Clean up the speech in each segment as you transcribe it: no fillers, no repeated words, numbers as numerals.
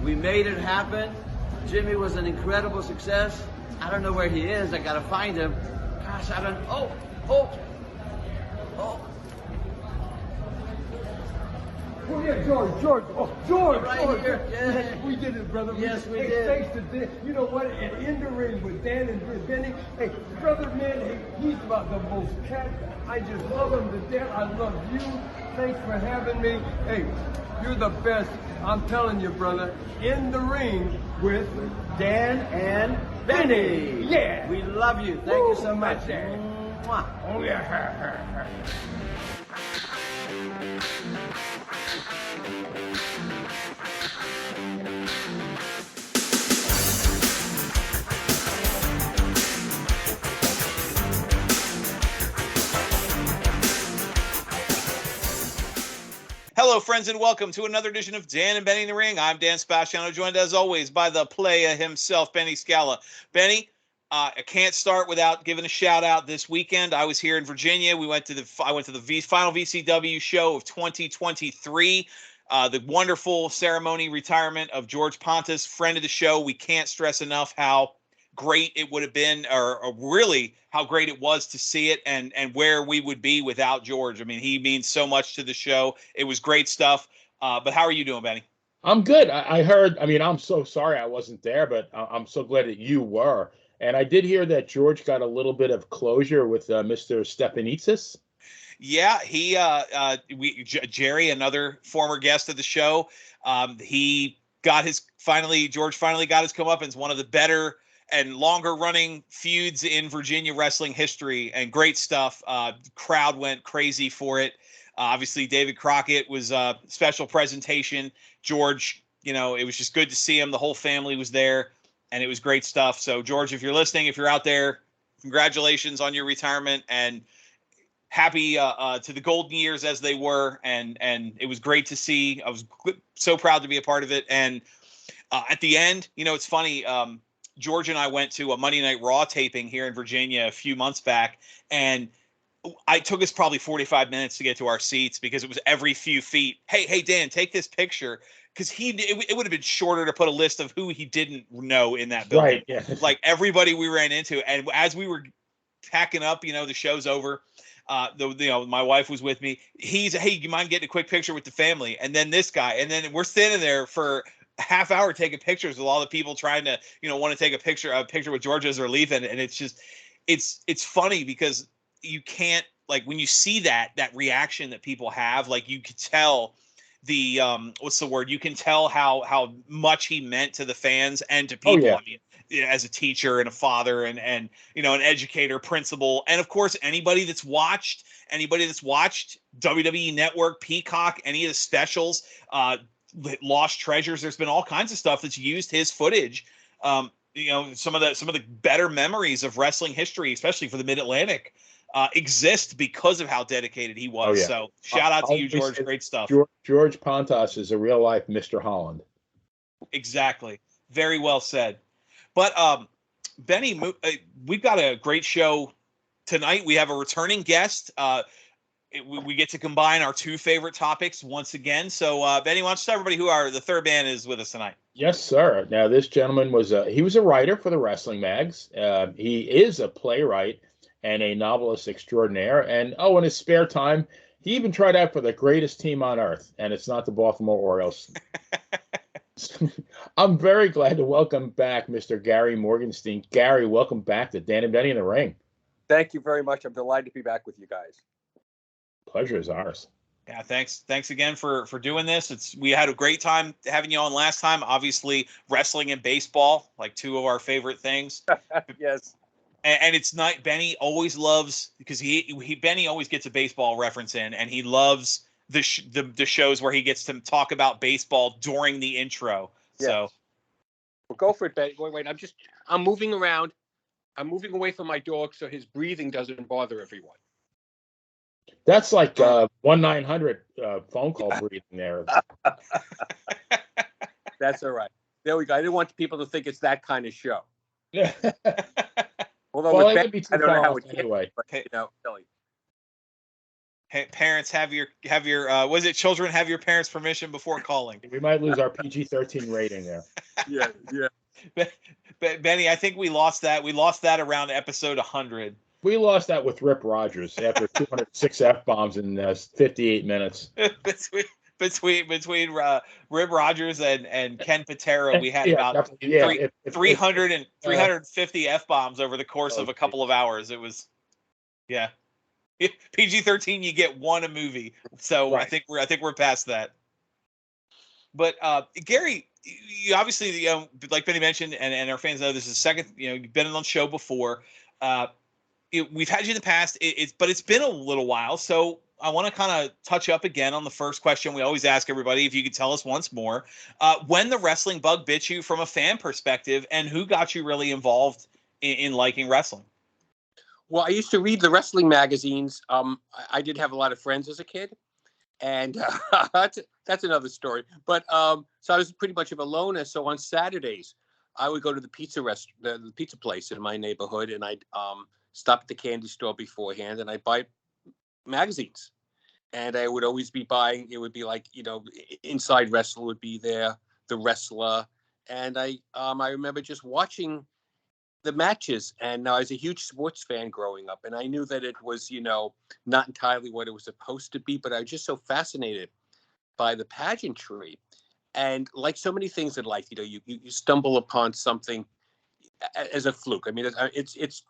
We made it happen. Jimmy was an incredible success. I don't know where he is. I got to find him. Gosh, I don't. Oh. Oh, yeah, George. Oh, George. Right George. here. Yeah. We did it, brother. Yes, we hey, did. Thanks to Dan. You know what? And in the ring with Dan and Benny. Hey, brother, man, hey, he's about the most cat. I just love him to death. I love you. Thanks for having me. Hey, you're the best. I'm telling you, brother. In the ring with Dan and Benny. Yeah. We love you. Thank you so much. Dan. Mwah. Oh, yeah. Hello, friends, and welcome to another edition of Dan and Benny in the Ring. I'm Dan Spaciano, joined as always by the playa himself, Benny Scala. Benny, I can't start without giving a shout out. This weekend, I was here in Virginia. I went to the final VCW show of 2023. The wonderful ceremony retirement of George Pontus, friend of the show. We can't stress enough how great it would have been, or really how great it was to see it, and where we would be without George. I mean, he means so much to the show. It was great stuff. But how are you doing, Benny? I'm good. I heard, I mean, I'm so sorry I wasn't there, but I'm so glad that you were. And I did hear that George got a little bit of closure with Mr. Stepanitsis. Yeah, Jerry, another former guest of the show, George finally got his comeuppance, one of the better and longer running feuds in Virginia wrestling history, and great stuff. Crowd went crazy for it. Obviously, David Crockett was a special presentation. George, it was just good to see him. The whole family was there, and it was great stuff. So, George, if you're listening, if you're out there, congratulations on your retirement, and happy to the golden years as they were. And it was great to see. I was so proud to be a part of it. And at the end, it's funny. George and I went to a Monday Night Raw taping here in Virginia a few months back, and it took us probably 45 minutes to get to our seats because it was every few feet. Hey, Dan, take this picture. Because it would have been shorter to put a list of who he didn't know in that building. Right, yeah. Like everybody we ran into. And as we were packing up, the show's over. My wife was with me. He's, hey, you mind getting a quick picture with the family? And then this guy, and then we're standing there for a half hour taking pictures with all the people trying to, want to take a picture with George as they're leaving. And it's just, it's funny because you can't, like, when you see that reaction that people have, like, you could tell the what's the word? You can tell how much he meant to the fans and to people. Oh, yeah. I mean, as a teacher and a father and an educator, principal, and of course anybody that's watched WWE Network, Peacock, any of the specials, Lost Treasures. There's been all kinds of stuff that's used his footage. Some of the better memories of wrestling history, especially for the Mid-Atlantic, exist because of how dedicated he was. Oh, yeah. So shout out to you, I'll George. say Great stuff. George Pontas is a real life Mr. Holland. Exactly. Very well said. But Benny, we've got a great show tonight. We have a returning guest. We get to combine our two favorite topics once again. So Benny, why don't you tell everybody who the third man is with us tonight? Yes, sir. Now, this gentleman was a writer for the wrestling mags. He is a playwright and a novelist extraordinaire. And, in his spare time, he even tried out for the greatest team on earth, and it's not the Baltimore Orioles. I'm very glad to welcome back Mr. Gary Morgenstein. Gary, welcome back to Dan and Benny in the Ring. Thank you very much. I'm delighted to be back with you guys. Pleasure is ours. Yeah, thanks again for doing this. We had a great time having you on last time. Obviously, wrestling and baseball, like two of our favorite things. Yes. And it's not, Benny always loves, because Benny always gets a baseball reference in, and he loves the shows where he gets to talk about baseball during the intro. Yes. So, well, go for it, Benny. Wait, I'm moving around. I'm moving away from my dog so his breathing doesn't bother everyone. That's like 1-900 phone call breathing there. That's all right. There we go. I didn't want people to think it's that kind of show. Although Well, with it Ben, would be too I don't know far how off it anyway. but Billy. Parents have your was it children have your parents' permission before calling? We might lose our PG-13 rating there. Yeah, yeah. Benny, I think we lost that. We lost that around episode 100. We lost that with Rip Rogers after 206 F-bombs in 58 minutes. between Rib Rogers and Ken Patera, we had Yeah, about definitely. 350 F-bombs over the course of a couple of hours. It was, yeah. PG-13, you get one a movie. So Right. I think we're past that. But Gary, you obviously, like Benny mentioned, and our fans know, this is the second, you've been on the show before. We've had you in the past, but it's been a little while. So I want to kind of touch up again on the first question we always ask everybody, if you could tell us once more, when the wrestling bug bit you from a fan perspective, and who got you really involved in liking wrestling? Well, I used to read the wrestling magazines. I did have a lot of friends as a kid, and that's another story. But so I was pretty much of a loner. So on Saturdays, I would go to the the pizza place in my neighborhood, and I'd stop at the candy store beforehand, and I'd buy magazines. And I would always be buying. It would be like, Inside Wrestler would be there, The Wrestler, and I remember just watching the matches. And I was a huge sports fan growing up, and I knew that it was, not entirely what it was supposed to be, but I was just so fascinated by the pageantry. And like so many things in life, you stumble upon something as a fluke. I mean, it's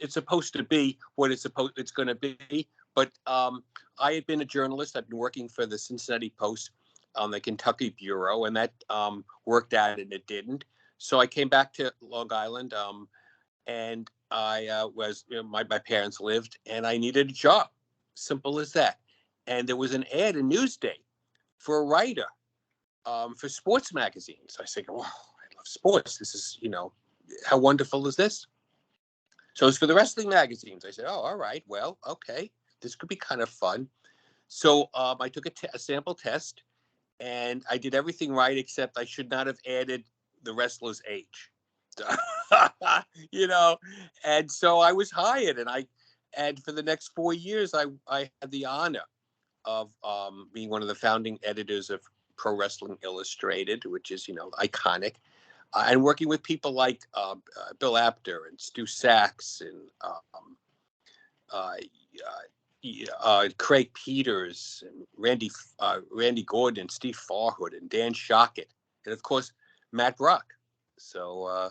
supposed to be what it's going to be. But I had been a journalist. I've been working for the Cincinnati Post on the Kentucky bureau, and that worked out and it didn't. So I came back to Long Island, and I was, my parents lived, and I needed a job. Simple as that. And there was an ad in Newsday for a writer for sports magazines. I said, wow, I love sports. This is, how wonderful is this? So it's for the wrestling magazines. I said, oh, all right, well, okay, this could be kind of fun. So I took a sample test, and I did everything right, except I should not have added the wrestler's age. And so I was hired, and for the next 4 years, I had the honor of being one of the founding editors of Pro Wrestling Illustrated, which is, iconic, and working with people like Bill Apter and Stu Sachs and Craig Peters and Randy Gordon and Steve Farhood and Dan Shockett, and of course Matt Brock. So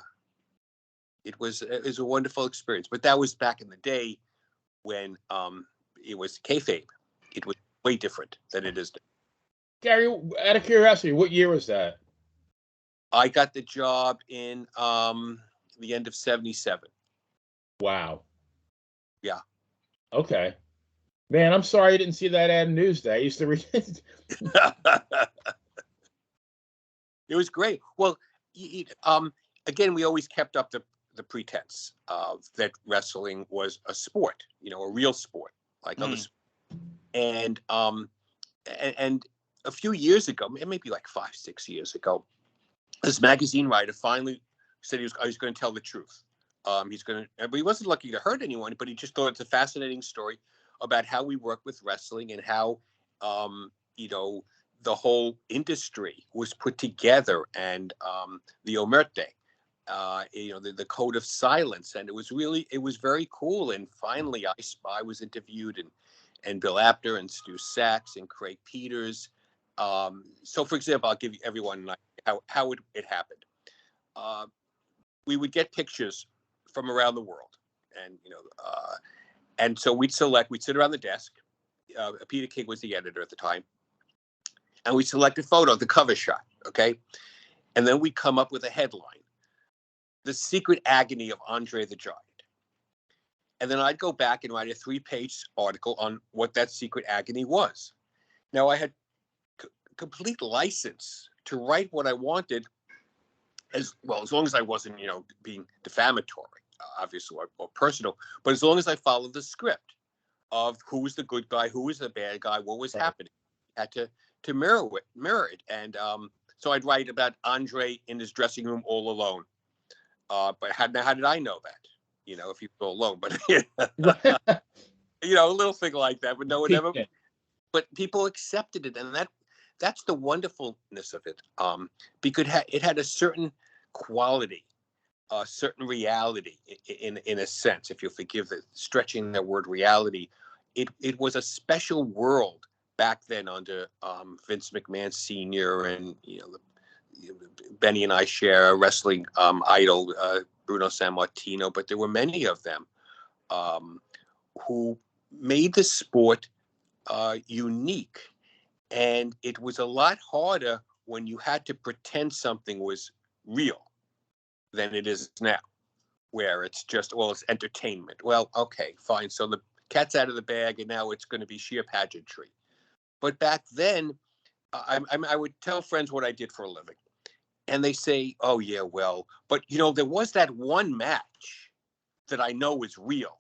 it was a wonderful experience. But that was back in the day when it was kayfabe. It was way different than it is now. Gary, out of curiosity, what year was that? I got the job in the end of '77. Wow. Yeah. Okay. Man, I'm sorry I didn't see that ad in Newsday. I used to read it. It was great. Well, again, we always kept up the pretense of that wrestling was a sport, a real sport like other sports. And a few years ago, maybe like 5-6 years ago, this magazine writer finally said he was going to tell the truth. But he wasn't looking to hurt anyone, but he just thought it's a fascinating story about how we work with wrestling and how, the whole industry was put together, and the omerta, the code of silence. And it was very cool. And finally I was interviewed, and Bill Apter and Stu Sachs and Craig Peters. So for example, I'll give you everyone an idea how it happened. We would get pictures from around the world, and so we'd sit around the desk. Peter King was the editor at the time, and we select a photo, the cover shot, okay? And then we come up with a headline, The Secret Agony of Andre the Giant. And then I'd go back and write a 3-page article on what that secret agony was. Now, I had complete license to write what I wanted, as long as I wasn't, being defamatory, obviously, or personal, but as long as I followed the script of who was the good guy, who was the bad guy, what was happening. I had to mirror it. And so I'd write about Andre in his dressing room all alone. But how did I know that? If he was all alone? But a little thing like that, but no one ever. Yeah. But people accepted it, and that's the wonderfulness of it. Because it had a certain quality, a certain reality, in a sense. If you forgive the stretching that word reality, it was a special world back then under Vince McMahon Sr. and Benny and I share a wrestling idol, Bruno Sammartino, but there were many of them who made the sport unique. And it was a lot harder when you had to pretend something was real than it is now, where it's just, well, it's entertainment. Well, okay, fine. So the cat's out of the bag, and now it's going to be sheer pageantry. But back then, I would tell friends what I did for a living. And they say, oh, yeah, well, but, there was that one match that I know is real.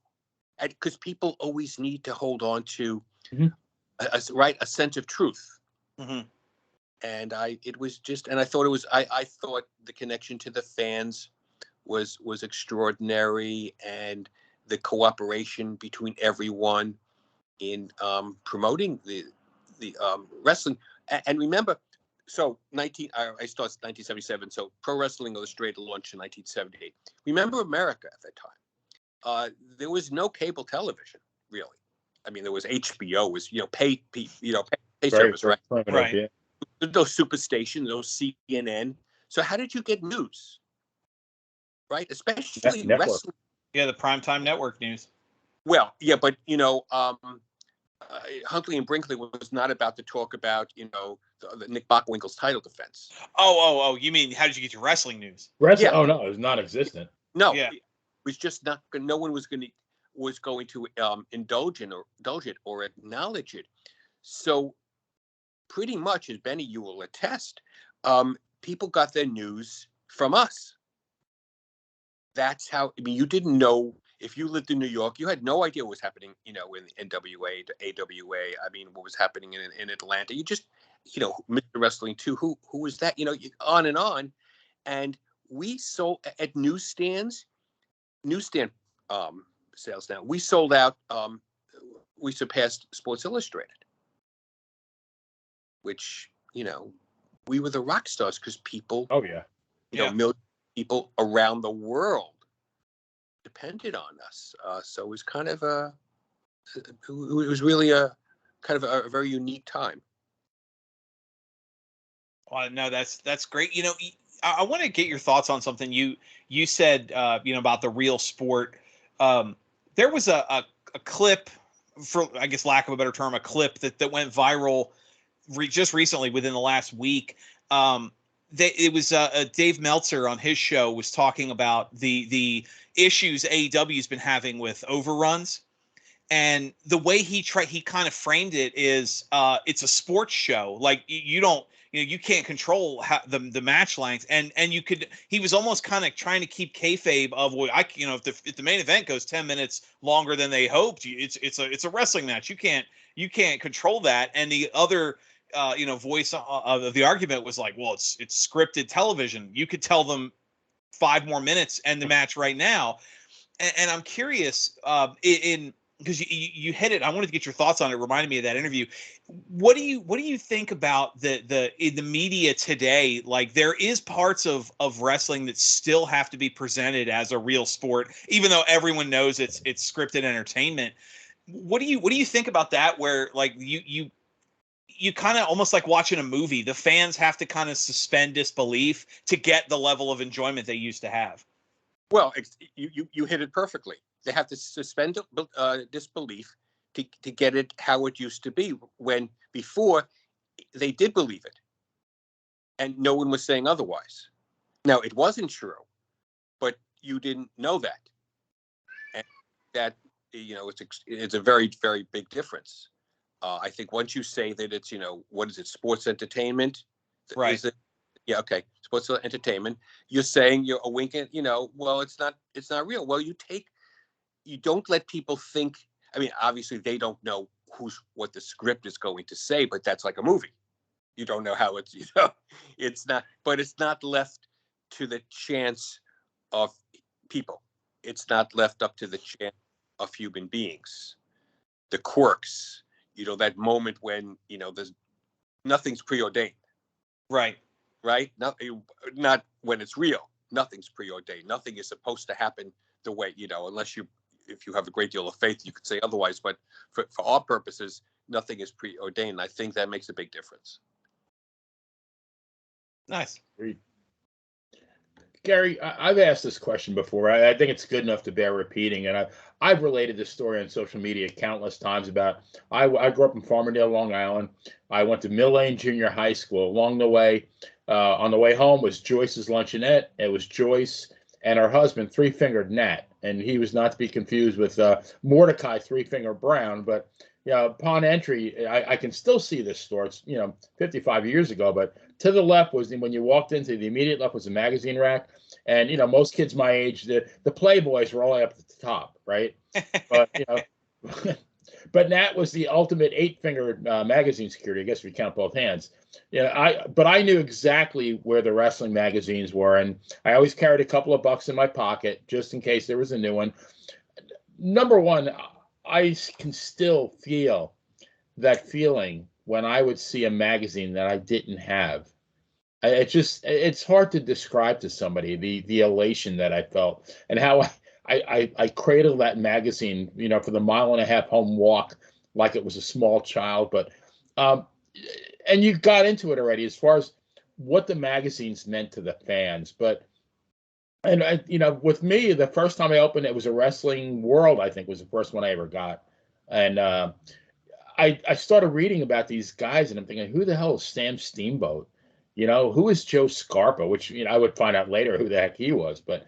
Because people always need to hold on to, a sense of truth. Mm-hmm. And I thought the connection to the fans was extraordinary, and the cooperation between everyone in promoting the wrestling. And remember, so I started 1977, so Pro Wrestling Illustrated launched in 1978. Remember America at that time. There was no cable television, really. I mean, there was HBO, was pay service, right? Right. Yeah. Those Superstation, those CNN. So how did you get news, right? Especially Network. wrestling. Yeah, the primetime network news. Well, yeah, but Huntley and Brinkley was not about to talk about the Nick Bockwinkel's title defense. Oh, you mean how did you get your wrestling news? Wrestling? Yeah. Oh no, it was non-existent. No, Yeah. it was just not. No one was going to indulge it or acknowledge it. So pretty much, as Benny, you will attest, people got their news from us. That's how. I mean, you didn't know. If you lived in New York, you had no idea what was happening, in NWA, to AWA. I mean, what was happening in Atlanta. You just, Mr. Wrestling 2, who was that? On and on. And we sold at newsstand sales now. We sold out. We surpassed Sports Illustrated, which, we were the rock stars because people, Oh yeah. millions of people around the world depended on us. So it was kind of it was really a kind of a very unique time. Well, no, that's great. I want to get your thoughts on something you said, about the real sport. There was a clip, for I guess lack of a better term, a clip that went viral just recently within the last week. It was Dave Meltzer on his show was talking about the issues AEW's been having with overruns, and the way he kind of framed it is it's a sports show. Like you can't control the match length, and he was almost kind of trying to keep kayfabe of, well, if the main event goes 10 minutes longer than they hoped, it's a wrestling match. You can't control that. And the other voice of the argument was like, well, it's scripted television. You could tell them 5 more minutes and the match right now. And I'm curious, because you hit it. I wanted to get your thoughts on it. It reminded me of that interview. What do you think about in the media today? Like, there is parts of wrestling that still have to be presented as a real sport, even though everyone knows it's scripted entertainment. What do you think about that? Where like you kind of almost like watching a movie. The fans have to kind of suspend disbelief to get the level of enjoyment they used to have. Well, you hit it perfectly. They have to suspend disbelief to get it how it used to be, when before they did believe it and no one was saying otherwise. Now, it wasn't true, but you didn't know that. And that, it's a very, very big difference. I think once you say that it's, what is it, sports entertainment? Right. Is it, yeah, okay, sports entertainment. You're saying you're a winking, well, it's not real. Well, you don't let people think. I mean, obviously they don't know what the script is going to say, but that's like a movie. You don't know how it's, it's not, but it's not left to the chance of people. It's not left up to the chance of human beings. the quirks, that moment when, there's nothing's preordained. Right. Right? Not when it's real. Nothing's preordained. Nothing is supposed to happen the way, unless if you have a great deal of faith, you could say otherwise. But for our purposes, nothing is preordained. And I think that makes a big difference. Nice. Gary, I've asked this question before. I think it's good enough to bear repeating, and I've related this story on social media countless times about I grew up in Farmingdale, Long Island. I went to Mill Lane Junior High School. Along the way, on the way home was Joyce's luncheonette. It was Joyce and her husband, Three Fingered Nat, and he was not to be confused with Mordecai Three Finger Brown. But upon entry, I can still see this store. It's 55 years ago, but to the left was when you walked into the immediate left was a magazine rack, and most kids my age, the Playboys were all the way up at the top, right? But but Nat was the ultimate eight-fingered magazine security. I guess if you count both hands. But I knew exactly where the wrestling magazines were, and I always carried a couple of bucks in my pocket just in case there was a new one. Number one, I can still feel that feeling when I would see a magazine that I didn't have. It's hard to describe to somebody the elation that I felt and how I cradled that magazine, for the 1.5-mile home walk like it was a small child. But and you got into it already as far as what the magazines meant to the fans. But with me, the first time I opened it was a Wrestling World. I think was the first one I ever got, and I started reading about these guys, and I'm thinking, who the hell is Sam Steamboat? Who is Joe Scarpa? Which I would find out later who the heck he was. But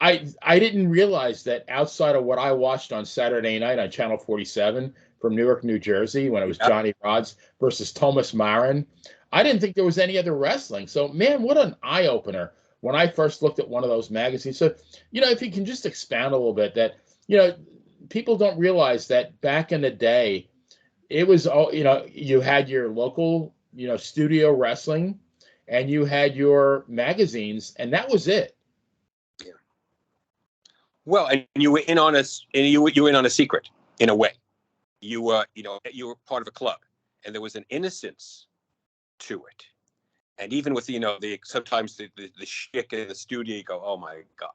I didn't realize that outside of what I watched on Saturday night on Channel 47 from Newark, New Jersey, when it was Johnny Rodz versus Thomas Marin, I didn't think there was any other wrestling. So, man, what an eye opener when I first looked at one of those magazines. So, if you can just expound a little bit that, people don't realize that back in the day, it was all, you had your local, studio wrestling, and you had your magazines, and that was it. Yeah. Well, and you were in on you were in on a secret in a way. You were part of a club, and there was an innocence to it. And even with sometimes the shtick in the studio, you go, oh my God,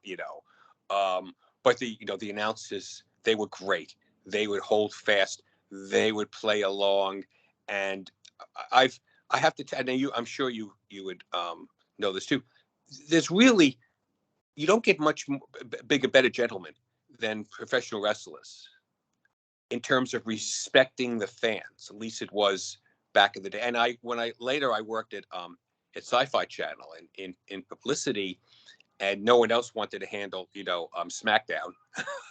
but the announcers, they were great. They would hold fast. They would play along, and I have to tell you, I'm sure you would know this too. There's really, you don't get much bigger, better gentlemen than professional wrestlers in terms of respecting the fans. At least it was back in the day. And when I worked at Sci-Fi Channel and in publicity, and no one else wanted to handle SmackDown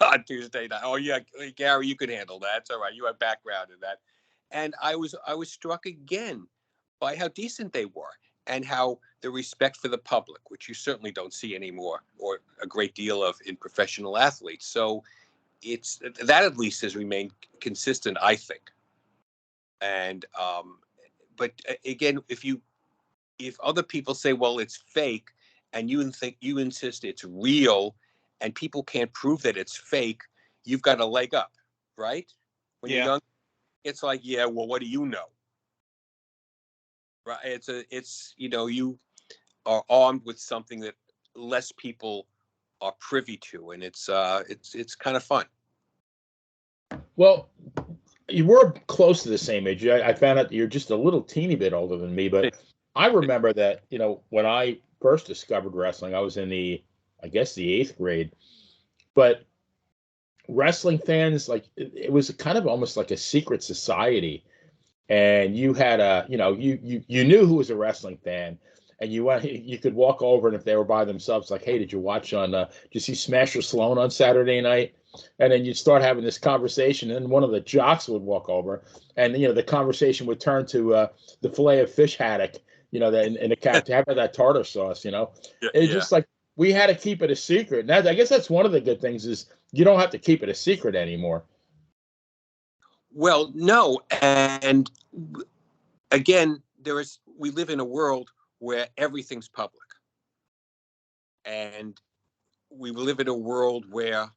on Tuesday night. Oh yeah, Gary, you could handle that. It's all right. You have background in that. And I was struck again by how decent they were and how the respect for the public, which you certainly don't see anymore, or a great deal of in professional athletes. So it's that at least has remained consistent, I think. And but again, if other people say, well, it's fake, and you insist it's real, and people can't prove that it's fake, you've got a leg up, right? When you're young, it's like, yeah, well, what do you know? Right? It's you are armed with something that less people are privy to, and it's kind of fun. Well, you were close to the same age. I found out you're just a little teeny bit older than me, but I remember that, when I first discovered wrestling, I was in the 8th grade, but wrestling fans, like, it was kind of almost like a secret society. And you had you knew who was a wrestling fan, and you could walk over, and if they were by themselves, like, hey, did you watch did you see Smasher Sloan on Saturday night? And then you'd start having this conversation, and one of the jocks would walk over, and the conversation would turn to the fillet of fish haddock, in the character, have that tartar sauce, It's just like we had to keep it a secret. And I guess that's one of the good things is you don't have to keep it a secret anymore. Well, no, and again, we live in a world where everything's public, and we live in a world where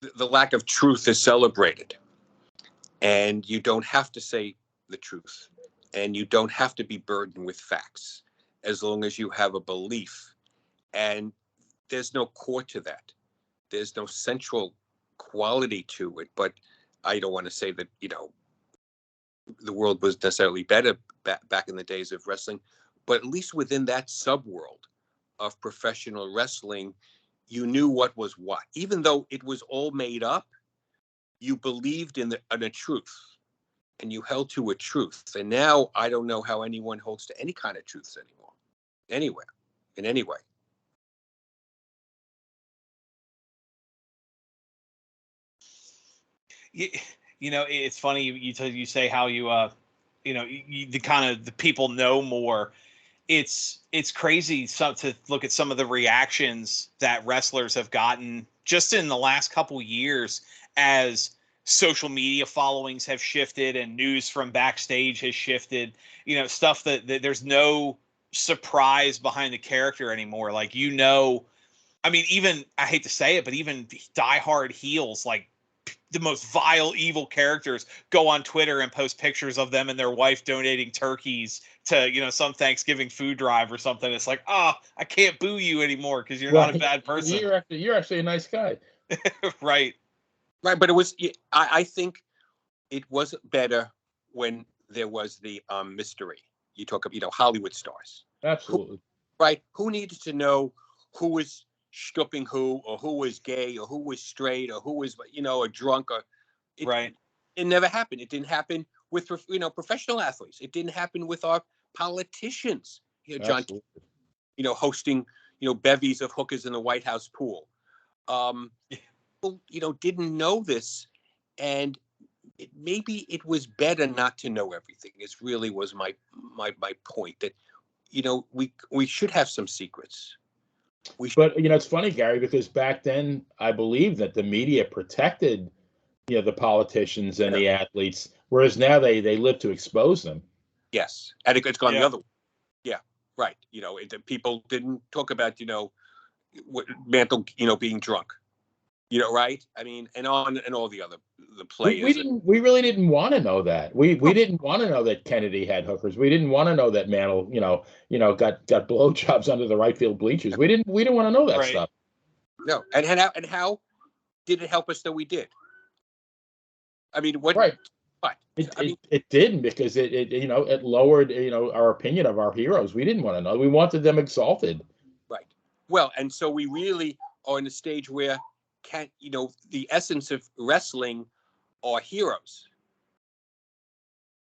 the lack of truth is celebrated, and you don't have to say the truth, and you don't have to be burdened with facts, as long as you have a belief. And there's no core to that. There's no central quality to it. But I don't want to say that, the world was necessarily better back in the days of wrestling, but at least within that subworld of professional wrestling, you knew what was what. Even though it was all made up, you believed in a truth, and you held to a truth. And now I don't know how anyone holds to any kind of truths anymore, anywhere, in any way. It's funny you say how the kind of the people know more. It's crazy to look at some of the reactions that wrestlers have gotten just in the last couple years as social media followings have shifted and news from backstage has shifted. Stuff that there's no surprise behind the character anymore. Like, I mean, even, I hate to say it, but even diehard heels, like the most vile, evil characters, go on Twitter and post pictures of them and their wife donating turkeys to, some Thanksgiving food drive or something. It's like, I can't boo you anymore because you're not a bad person. You're actually a nice guy. Right. Right. But it was, I think it was better when there was the mystery. You talk about, Hollywood stars. Absolutely. Who needed to know who was stooping who, or who was gay, or who was straight, or who was, a drunk, or right. It never happened. It didn't happen with, professional athletes. It didn't happen with our politicians. John, absolutely. Hosting, bevies of hookers in the White House pool. People, didn't know this, and maybe it was better not to know everything. This really was my point, that, we should have some secrets. But it's funny, Gary, because back then I believe that the media protected, the politicians and the athletes, whereas now they live to expose them. Yes, and it's gone the other way. Yeah, right. People didn't talk about Mantle, being drunk. Right? I mean, and all the players. We really didn't want to know that. We didn't want to know that Kennedy had hookers. We didn't want to know that Mantle, got blowjobs under the right field bleachers. We didn't want to know that stuff. No, and how did it help us that we did? I mean, what? Right. What? It didn't, because it lowered our opinion of our heroes. We didn't want to know. We wanted them exalted. Right. Well, and so we really are in a stage where the essence of wrestling are heroes,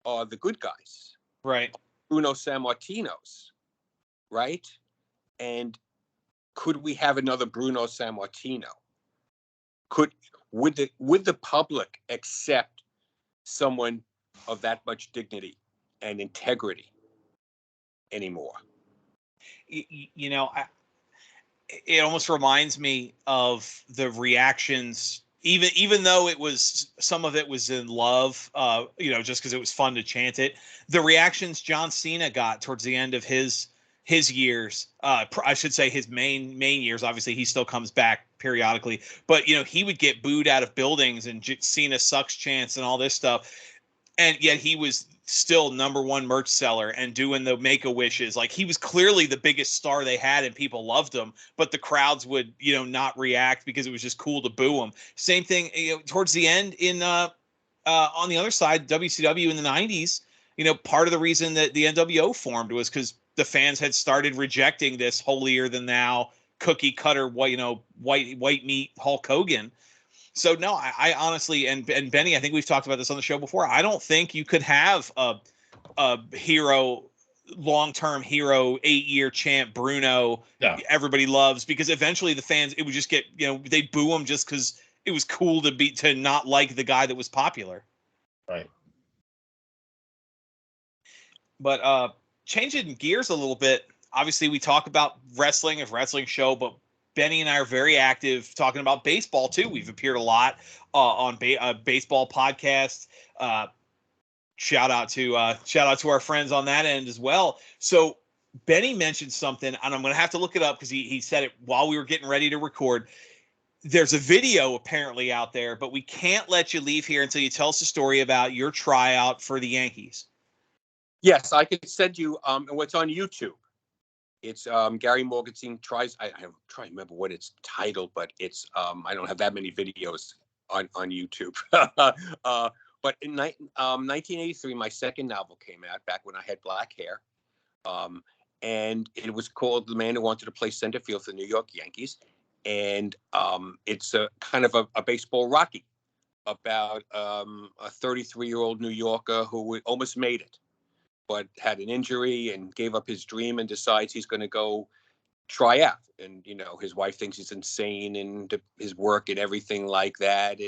are the good guys, right? Bruno Sammartinos, right? And could we have another Bruno Sammartino? Would the public accept someone of that much dignity and integrity anymore? It almost reminds me of the reactions, even though some of it was in love, just because it was fun to chant it. The reactions John Cena got towards the end of his years, I should say his main years. Obviously, he still comes back periodically, but he would get booed out of buildings and Cena sucks chants and all this stuff, and yet he was still #1 merch seller and doing the Make-A-Wishes. Like, he was clearly the biggest star they had and people loved him, but the crowds would, not react because it was just cool to boo him. Same thing, towards the end in, on the other side, WCW in the 90s, part of the reason that the NWO formed was because the fans had started rejecting this holier than thou cookie cutter, white meat Hulk Hogan. So no, I honestly, and Benny, I think we've talked about this on the show before. I don't think you could have a hero, long-term hero, 8-year champ Bruno. No. Everybody loves, because eventually the fans, it would just get, they'd boo him just because it was cool to not like the guy that was popular. Right. But changing gears a little bit. Obviously, we talk about wrestling, show, but Benny and I are very active talking about baseball too. We've appeared a lot on baseball podcasts. Shout out to our friends on that end as well. So Benny mentioned something, and I'm going to have to look it up because he said it while we were getting ready to record. there's a video apparently out there, but we can't let you leave here until you tell us a story about your tryout for the Yankees. Yes, I could send you what's on YouTube. It's Gary Morgenstein tries. I'm trying to remember what it's titled, but it's I don't have that many videos on YouTube. But in 1983, my second novel came out back when I had black hair, and it was called "The Man Who Wanted to Play Center Field for the New York Yankees," and it's a kind of a baseball Rocky about a 33-year-old New Yorker who almost made it, but had an injury and gave up his dream and decides he's going to go try out. And, you know, his wife thinks he's insane and his work and everything like that.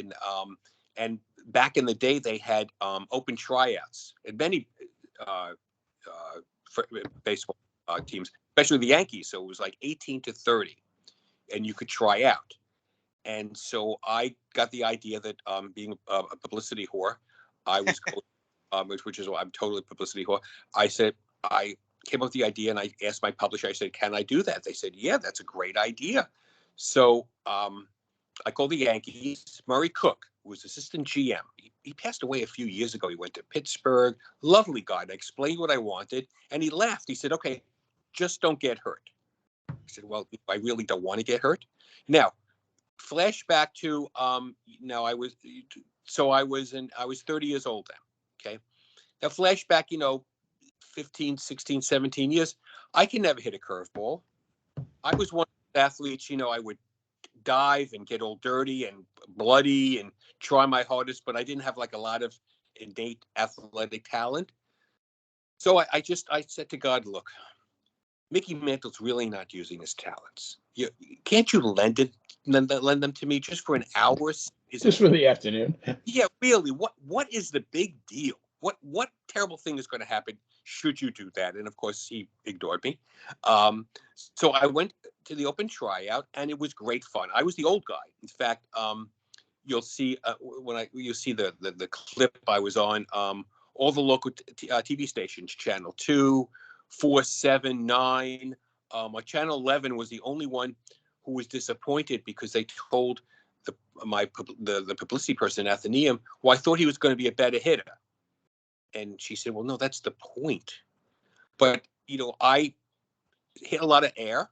And back in the day, they had open tryouts at many baseball teams, especially the Yankees. So it was like 18 to 30 and you could try out. And so I got the idea that being a publicity whore, I was which is why I'm totally publicity whore. I came up with the idea and I asked my publisher, I said, can I do that? They said, yeah, that's a great idea. So I called the Yankees. Murray Cook, who was assistant GM. He passed away a few years ago. He went to Pittsburgh. Lovely guy. I explained what I wanted and he laughed. He said, okay, just don't get hurt. I said, well, I really don't want to get hurt. Now, flashback to now I was 30 years old then. Okay. Now flashback, 15, 16, 17 years. I can never hit a curveball. I was one of the athletes, I would dive and get all dirty and bloody and try my hardest, but I didn't have like a lot of innate athletic talent. So I said to God, look, Mickey Mantle's really not using his talents. Can't you lend them to me just for an hour? Just for the afternoon. Yeah, really. What is the big deal? What terrible thing is going to happen should you do that? And of course, he ignored me. So I went to the open tryout, and it was great fun. I was the old guy. In fact, you'll see you'll see the clip I was on. All the local TV stations, Channel 2, 4, 7, 9. Channel 11 was the only one who was disappointed because they told the publicity person at Athenaeum, well, I thought he was going to be a better hitter. And she said, well, no, that's the point. But, I hit a lot of air.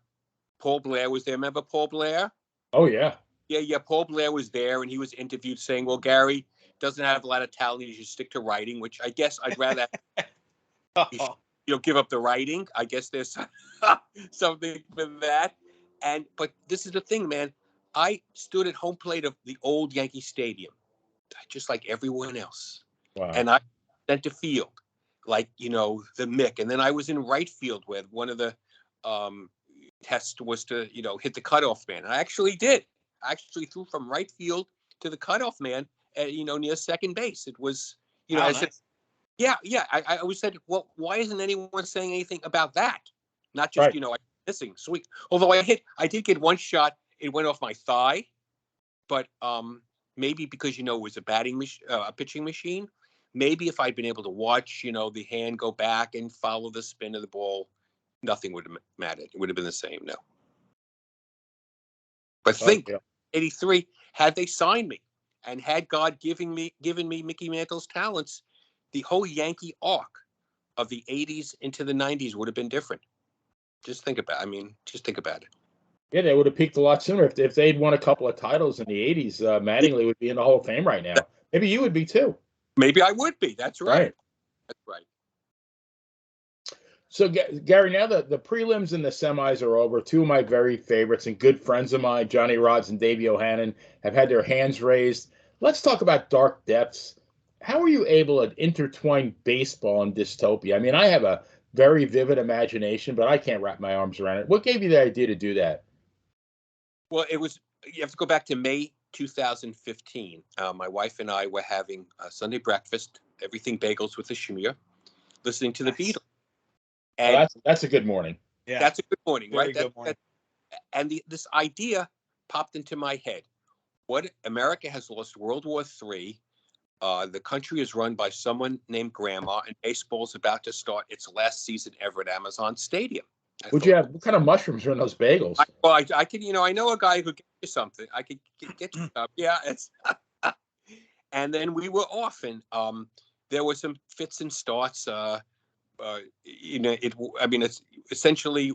Paul Blair was there. Remember Paul Blair? Oh, yeah. Yeah. Paul Blair was there, and he was interviewed saying, well, Gary doesn't have a lot of talent. He should stick to writing, which I guess I'd rather give up the writing. I guess there's something for that. But this is the thing, man. I stood at home plate of the old Yankee Stadium, just like everyone else. Wow. And I center field, like, the Mick. And then I was in right field where one of the tests was to, hit the cutoff man. And I actually did. I actually threw from right field to the cutoff man, near second base. It was, I said, yeah. I always said, well, why isn't anyone saying anything about that? Not just, right. Missing. Sweet. Although I did get one shot. It went off my thigh, but maybe because, it was a pitching machine. Maybe if I'd been able to watch, the hand go back and follow the spin of the ball, nothing would have mattered. It would have been the same. No. But think, 83, had they signed me and had God given me Mickey Mantle's talents, the whole Yankee arc of the 80s into the 90s would have been different. Just think about it. Yeah, they would have peaked a lot sooner if they'd won a couple of titles in the 80s. Mattingly would be in the Hall of Fame right now. Maybe you would be too. Maybe I would be. That's right. That's right. So, Gary, now that the prelims and the semis are over, two of my very favorites and good friends of mine, Johnny Rodz and Davey O'Hannon, have had their hands raised. Let's talk about Dark Depths. How are you able to intertwine baseball and dystopia? I mean, I have a very vivid imagination, but I can't wrap my arms around it. What gave you the idea to do that? Well, you have to go back to May 2015. My wife and I were having a Sunday breakfast, everything bagels with the schmear, listening to the Beatles. And that's a good morning. Yeah, that's a good morning, Very right? Good morning. And this idea popped into my head. What America has lost World War III. The country is run by someone named Grandma, and baseball's about to start its last season ever at Amazon Stadium. Would you have, what kind of mushrooms are in those bagels? I could, I know a guy who could get you something. I could get you stuff. Yeah, it's. And then we were off, and there were some fits and starts. It's essentially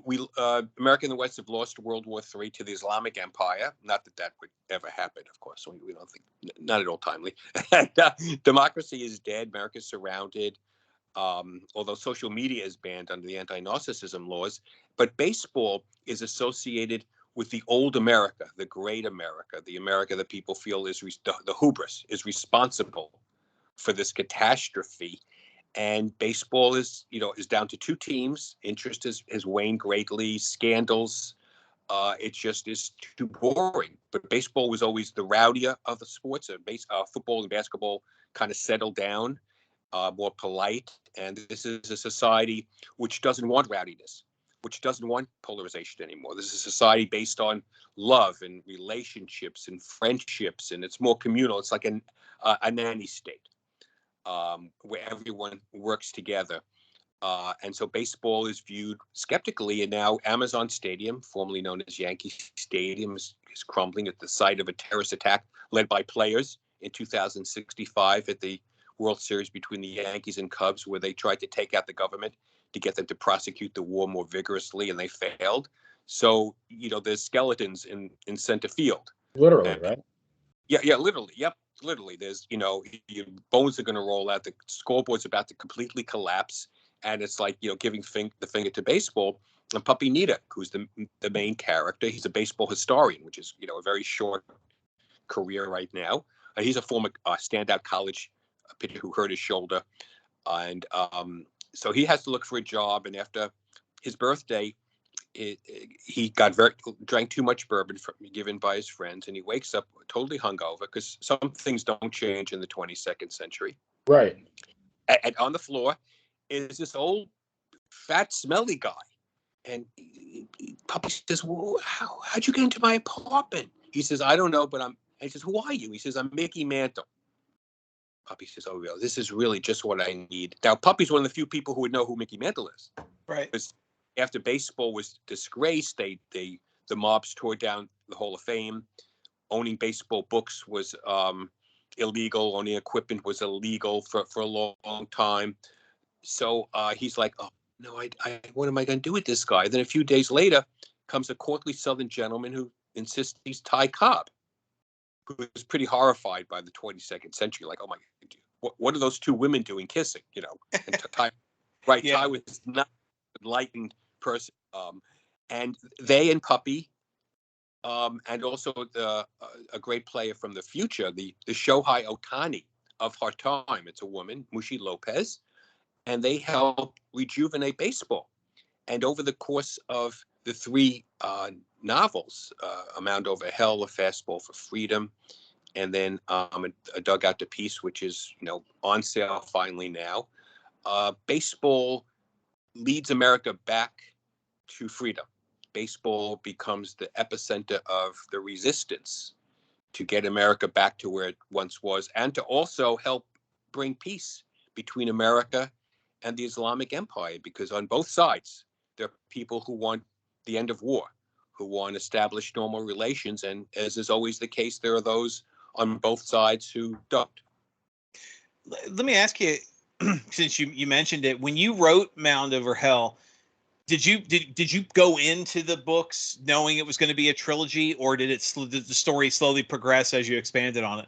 America and the West have lost World War III to the Islamic Empire. Not that would ever happen, of course. We don't think, not at all timely. And, democracy is dead. America's surrounded. Although social media is banned under the anti-narcissism laws, but baseball is associated with the old America, the great America, the America that people feel is the hubris is responsible for this catastrophe. And baseball is down to two teams. Interest has waned greatly. Scandals. It just is too boring. But baseball was always the rowdier of the sports. Football and basketball kind of settled down, more polite. And this is a society which doesn't want rowdiness, which doesn't want polarization anymore. This is a society based on love and relationships and friendships, and it's more communal. It's like a nanny state. Where everyone works together. And so baseball is viewed skeptically, and now Amazon Stadium, formerly known as Yankee Stadium, is crumbling at the site of a terrorist attack led by players in 2065 at the World Series between the Yankees and Cubs, where they tried to take out the government to get them to prosecute the war more vigorously, and they failed. So, there's skeletons in center field. Literally, right? Yeah, literally. Yep. Literally, there's, your bones are going to roll out. The scoreboard's about to completely collapse. And it's like, giving the finger to baseball. And Puppy Nita, who's the main character, he's a baseball historian, which is, a very short career right now. He's a former standout college pitcher who hurt his shoulder. And so he has to look for a job. And after his birthday, he drank too much bourbon given by his friends, and he wakes up totally hungover because some things don't change in the 22nd century. Right. And on the floor is this old, fat, smelly guy, and Puppy says, "Well, how'd you get into my apartment?" He says, "I don't know, but I'm." He says, "Who are you?" He says, "I'm Mickey Mantle." Puppy says, "Oh, well, this is really just what I need." Now, Puppy's one of the few people who would know who Mickey Mantle is. Right. Because after baseball was disgraced, the mobs tore down the Hall of Fame. Owning baseball books was illegal. Owning equipment was illegal for a long time. So he's like, "Oh no, I what am I going to do with this guy?" Then a few days later comes a courtly Southern gentleman who insists he's Ty Cobb, who was pretty horrified by the 22nd century. Like, oh my, what are those two women doing kissing? And Ty, right? Yeah. Ty was not an enlightened person, and they and Puppy, and also a great player from the future, the Shohei Ohtani of our time. It's a woman, Mushi Lopez, and they help rejuvenate baseball. And over the course of the three novels, A Mound Over Hell, A Fastball for Freedom, and then A Dugout to Peace, which is on sale finally now, baseball leads America back to freedom. Baseball becomes the epicenter of the resistance to get America back to where it once was, and to also help bring peace between America and the Islamic Empire, because on both sides, there are people who want the end of war, who want established normal relations, and as is always the case, there are those on both sides who don't. Let me ask you, since you mentioned it, when you wrote Mound Over Hell, did you go into the books knowing it was going to be a trilogy, or did the story slowly progress as you expanded on it?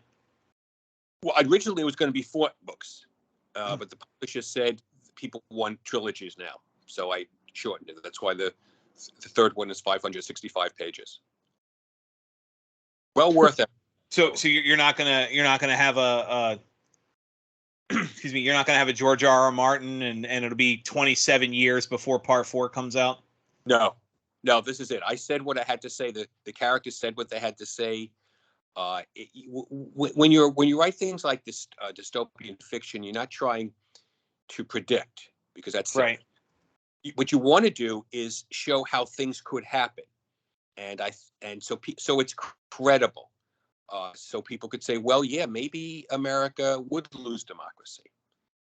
Well, originally it was going to be 4 books, but the publisher said people want trilogies now, so I shortened it. That's why the third one is 565 pages. Well worth it. So you're not gonna have a excuse me, you're not gonna have a George R.R. Martin, and it'll be 27 years before part 4 comes out? No, this is it. I said what I had to say. The characters said what they had to say. When you write things like this dystopian fiction, you're not trying to predict, because that's right. What you want to do is show how things could happen, and so it's credible. So people could say, well, yeah, maybe America would lose democracy.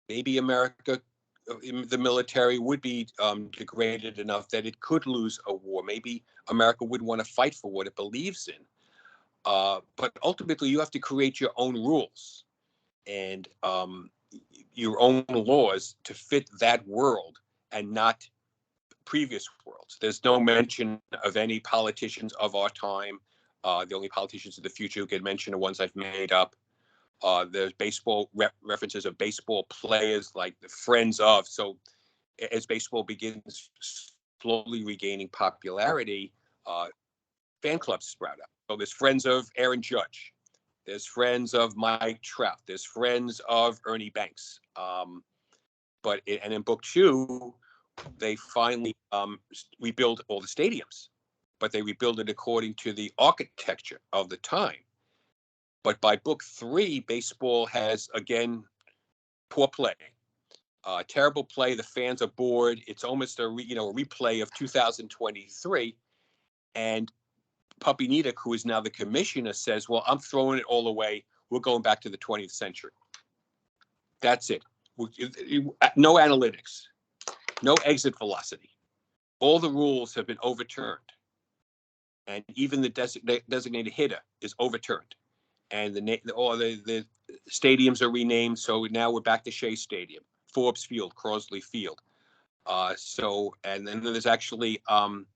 Maybe America the military would be degraded enough that it could lose a war. Maybe America would want to fight for what it believes in. But ultimately, you have to create your own rules and your own laws to fit that world and not previous worlds. There's no mention of any politicians of our time. The only politicians of the future who get mentioned are ones I've made up. There's baseball references of baseball players like the friends of. So as baseball begins slowly regaining popularity, fan clubs sprout up. So there's friends of Aaron Judge. There's friends of Mike Trout. There's friends of Ernie Banks. And in book 2, they finally rebuild all the stadiums, but they rebuild it according to the architecture of the time. But by book 3, baseball has, again, poor play, terrible play. The fans are bored. It's almost a replay of 2023. And Puppy Nita, who is now the commissioner, says, well, I'm throwing it all away. We're going back to the 20th century. That's it. No analytics, no exit velocity. All the rules have been overturned. And even the designated hitter is overturned. And the stadiums are renamed. So now we're back to Shea Stadium, Forbes Field, Crosley Field. And then there's actually an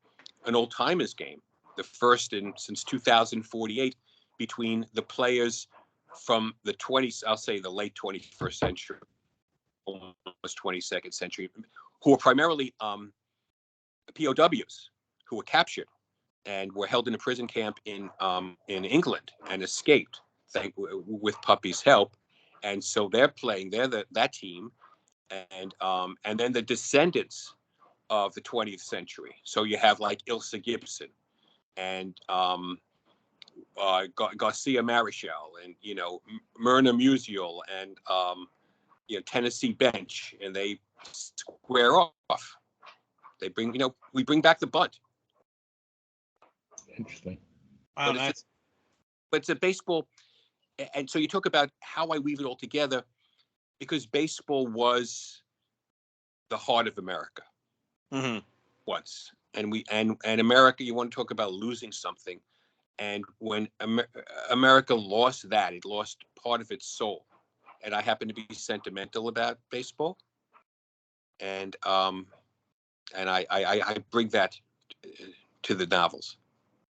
old timers game, the first since 2048, between the players from the the late 21st century, almost 22nd century, who were primarily POWs who were captured and were held in a prison camp in England and escaped with Puppy's help. And so they're playing, that team, and then the descendants of the 20th century. So you have like Ilsa Gibson and Garcia Marichal and Myrna Musial and Tennessee Bench, and they square off. They we bring back the bunt. Interesting. Wow, but it's a baseball, and so you talk about how I weave it all together, because baseball was the heart of America once, and America. You want to talk about losing something, and when America lost that, it lost part of its soul. And I happen to be sentimental about baseball, and I bring that to the novels.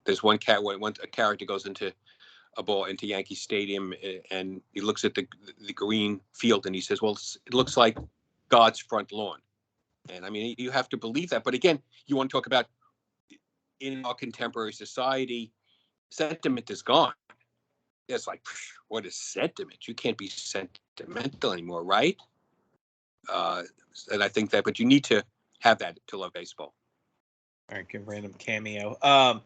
There's one a character goes into Yankee Stadium, and he looks at the green field, and he says, well, it looks like God's front lawn. And I mean, you have to believe that. But again, you want to talk about in our contemporary society, sentiment is gone. It's like, what is sentiment? You can't be sentimental anymore, right? And I think that, but you need to have that to love baseball. All right, good random cameo. I'm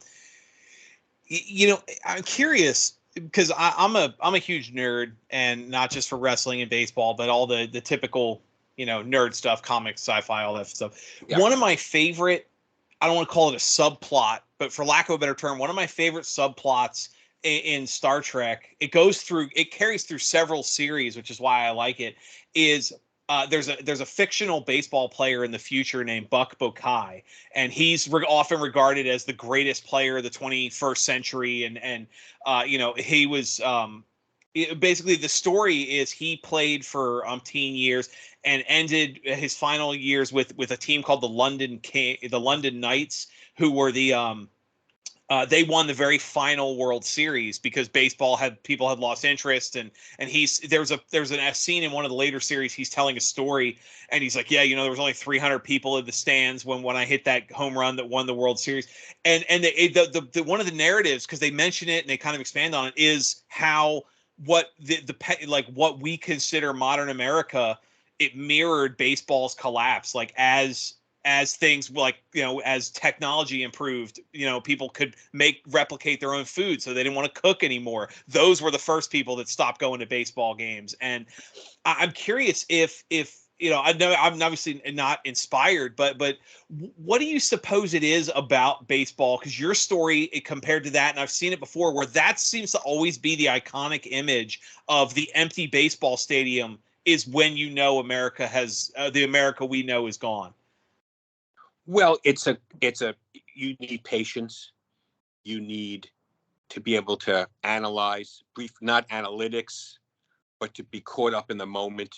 curious because I'm a huge nerd, and not just for wrestling and baseball, but all the typical nerd stuff, comics, sci-fi, all that stuff. Yeah. One of my favorite, I don't want to call it a subplot, but for lack of a better term, one of my favorite subplots in Star Trek, it carries through several series, which is why I like it, is there's a fictional baseball player in the future named Buck Bokai, and he's often regarded as the greatest player of the 21st century, and he was basically, the story is he played for umpteen years and ended his final years with a team called the London Knights, who were they won the very final World Series because people had lost interest, and there's a scene in one of the later series. He's telling a story, and he's like, there was only 300 people in the stands when I hit that home run that won the World Series, and the one of the narratives, because they mention it and they kind of expand on it, is how what what we consider modern America, it mirrored baseball's collapse, like as things as technology improved, people could replicate their own food, so they didn't want to cook anymore. Those were the first people that stopped going to baseball games. And I'm curious if I know I'm obviously not inspired, but what do you suppose it is about baseball? Because your story compared to that, and I've seen it before, where that seems to always be the iconic image of the empty baseball stadium is when you know America has the America we know is gone. Well, you need patience. You need to be able to analyze, not analytics, but to be caught up in the moment.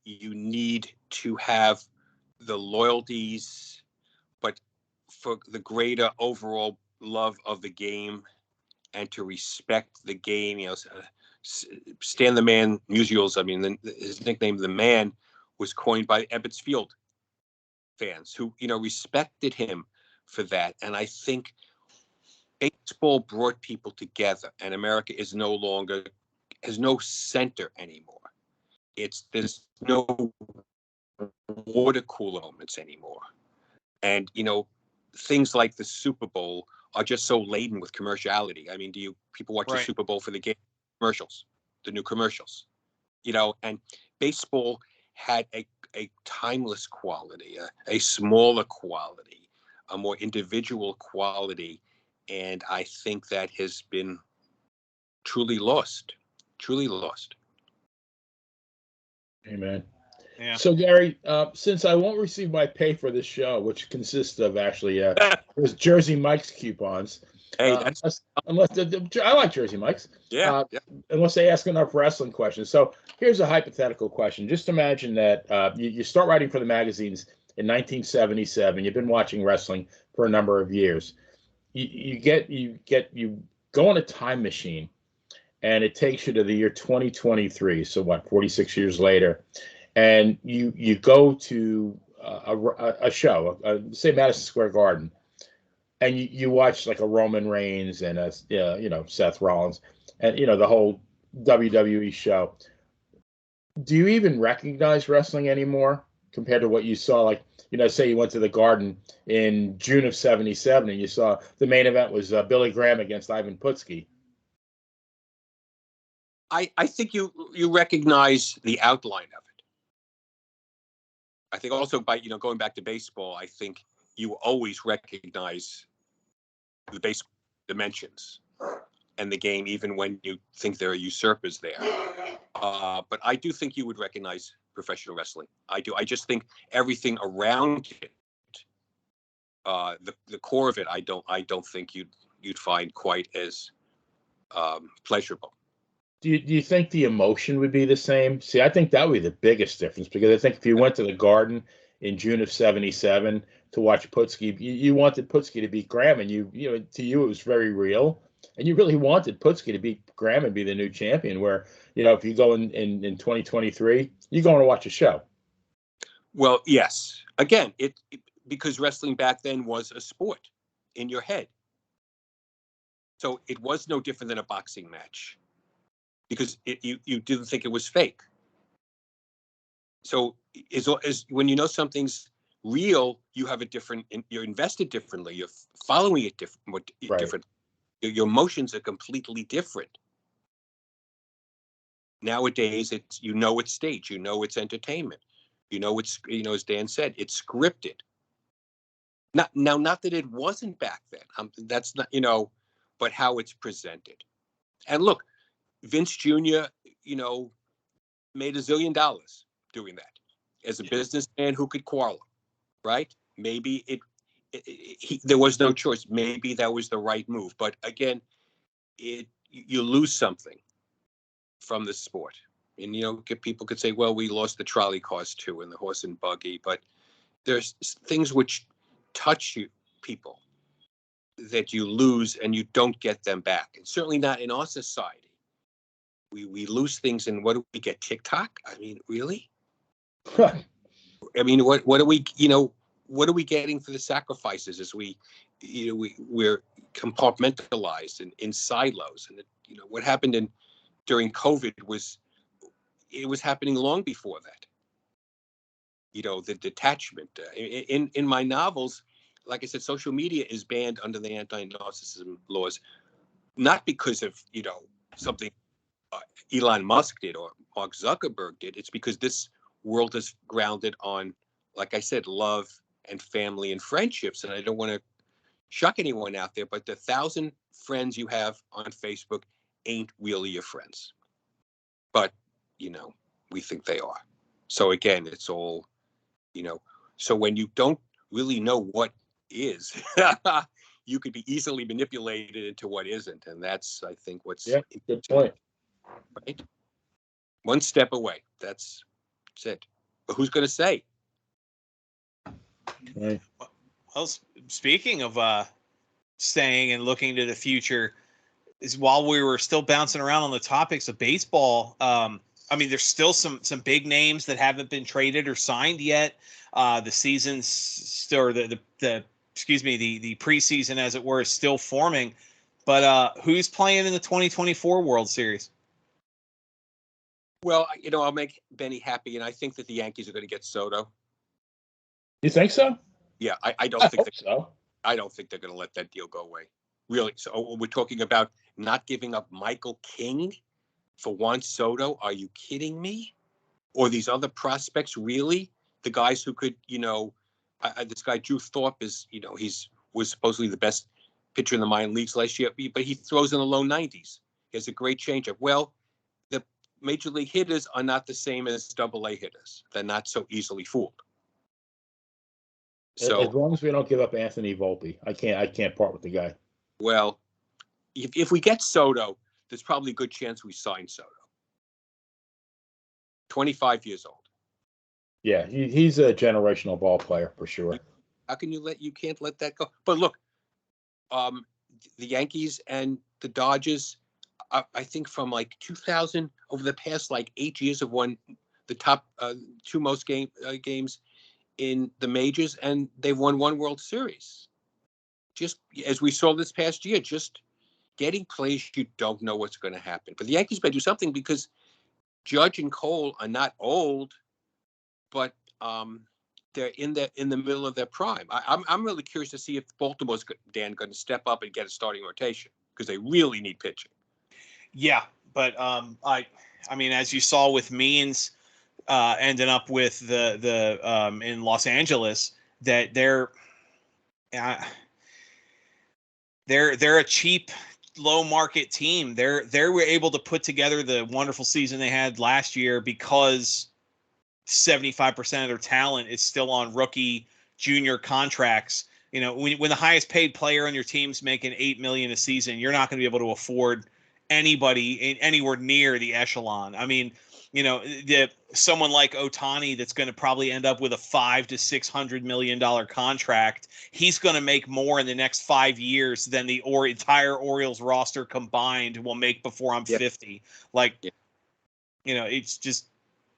You need to have the loyalties, but for the greater overall love of the game and to respect the game. Stan the Man Musials, I mean, his nickname, The Man, was coined by Ebbets Field fans who, respected him for that. And I think baseball brought people together, and America has no center anymore. There's no water cooler moments anymore. And, things like the Super Bowl are just so laden with commerciality. I mean, people watch the Right. Super Bowl for the game commercials, the new commercials, and baseball had a timeless quality, a smaller quality, a more individual quality. And I think that has been truly lost. Amen. Yeah. So Gary, since I won't receive my pay for this show, which consists of actually there's Jersey Mike's coupons, Hey, that's unless I like Jersey Mike's, yeah. unless they ask enough wrestling questions. So here's a hypothetical question. Just imagine that you start writing for the magazines in 1977. You've been watching wrestling for a number of years. You go on a time machine, and it takes you to the year 2023. So what, 46 years later, and you go to a show, say Madison Square Garden, and you watch like a Roman Reigns and Seth Rollins, and the whole WWE show. Do you even recognize wrestling anymore compared to what you saw? Like, say you went to the Garden in June of '77 and you saw the main event was Billy Graham against Ivan Putski. I think you recognize the outline of it. I think also by going back to baseball, I think you always recognize the base dimensions and the game, even when you think there are usurpers there. But I do think you would recognize professional wrestling. I do. I just think everything around it, the core of it, I don't think you'd find quite as pleasurable. Do you think the emotion would be the same? See, I think that would be the biggest difference, because I think if you went to the Garden in June of '77 to watch Putski, you wanted Putski to beat Graham, and to you it was very real, and you really wanted Putski to beat Graham and be the new champion. Where if you go in 2023, you're going to watch a show. Well, yes. Again, because wrestling back then was a sport in your head, so it was no different than a boxing match. Because you didn't think it was fake. So as when something's real, you have you're invested differently. You're following it different. Your emotions are completely different. Nowadays, it's staged. It's entertainment. It's as Dan said, it's scripted. Not that it wasn't back then. That's not but how it's presented. And look, Vince Jr., made $1 zillion doing that. As a businessman who could quarrel, right? Maybe there was no choice. Maybe that was the right move. But again, you lose something from the sport. And, people could say, well, we lost the trolley cars too and the horse and buggy. But there's things which touch people that you lose and you don't get them back. And certainly not in our society. We lose things, and what do we get? TikTok? I mean, really? I mean, what are we? What are we getting for the sacrifices as we're compartmentalized and in silos? And what happened during COVID was happening long before that. The detachment in my novels, like I said, social media is banned under the anti-narcissism laws, not because of something Elon Musk did or Mark Zuckerberg did. It's because this world is grounded on, like I said, love and family and friendships. And I don't want to shock anyone out there, but the 1,000 friends you have on Facebook ain't really your friends. But, we think they are. So again, it's all, so when you don't really know what is, you could be easily manipulated into what isn't. And that's, I think, what's good point. Right? One step away. That's it. But who's going to say? Right. Well, speaking of staying and looking to the future, is while we were still bouncing around on the topics of baseball, I mean, there's still some big names that haven't been traded or signed yet. The season's still, or the preseason, as it were, is still forming. But who's playing in the 2024 World Series? Well, I'll make Benny happy, and I think that the Yankees are going to get Soto. You think so? Yeah, I don't think so. I don't think they're going to let that deal go away. Really. So we're talking about not giving up Michael King for Juan Soto. Are you kidding me? Or these other prospects, really? The guys who could, this guy Drew Thorpe is, was supposedly the best pitcher in the minor leagues last year, but he throws in the low 90s. He has a great changeup. Well, the major league hitters are not the same as double-A hitters. They're not so easily fooled. So as long as we don't give up Anthony Volpe, I can't part with the guy. Well, if we get Soto, there's probably a good chance we sign Soto. 25 years old. Yeah, he's a generational ball player for sure. How can you can't let that go? But look, the Yankees and the Dodgers, I think from like 2000, over the past like 8 years, have won the top two most games in the majors, and they've won one World Series. Just as we saw this past year, just getting players you don't know what's going to happen. But the Yankees better do something, because Judge and Cole are not old, but they're in the middle of their prime. I'm really curious to see if Baltimore's going to step up and get a starting rotation, because they really need pitching. Yeah, but I mean, as you saw with Means ending up with the in Los Angeles, that they're a cheap, low market team. They were able to put together the wonderful season they had last year because 75% of their talent is still on rookie, junior contracts. When the highest paid player on your team's making $8 million a season, you're not going to be able to afford anybody anywhere near the echelon. I mean, someone like Ohtani that's going to probably end up with a $500 to $600 million contract. He's going to make more in the next 5 years than the entire Orioles roster combined will make before I'm 50. It's just,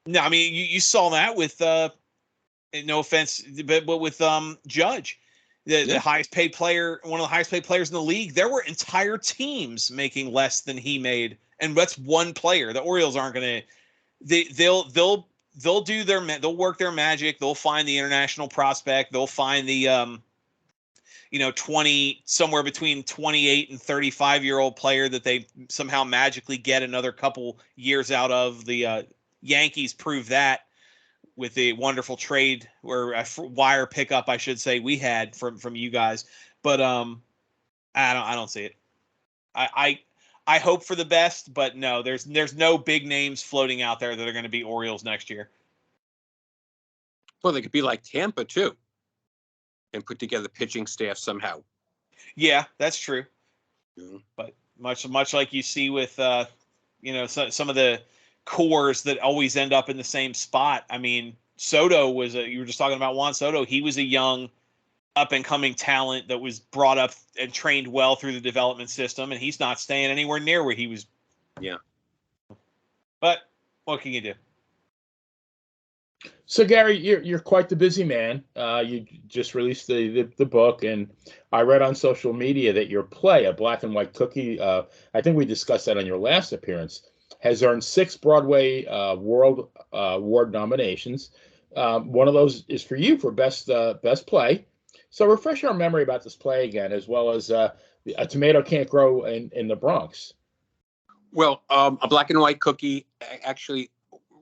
no. I mean, you saw that with no offense, but with Judge, the highest paid player, one of the highest paid players in the league. There were entire teams making less than he made, and that's one player. The Orioles aren't going to. They'll work their magic. They'll find the international prospect. They'll find the 20, somewhere between 28 and 35-year-old player that they somehow magically get another couple years out of. The Yankees prove that with the wonderful trade or wire pickup, I should say, we had from you guys. But I don't see it. I hope for the best, but no, there's no big names floating out there that are going to be Orioles next year. Well, they could be like Tampa too, and put together pitching staff somehow. Yeah, that's true. Mm-hmm. But much like you see with some of the cores that always end up in the same spot. I mean, Soto you were just talking about Juan Soto. He was a young, up and coming talent that was brought up and trained well through the development system, and he's not staying anywhere near where he was. Yeah. But what can you do? So Gary, you're quite the busy man. You just released the book, and I read on social media that your play, A Black and White Cookie, I think we discussed that on your last appearance, has earned 6 Broadway World Award nominations. One of those is for you for best play. So refresh our memory about this play again, as well as A Tomato Can't Grow in the Bronx. Well, A Black and White Cookie actually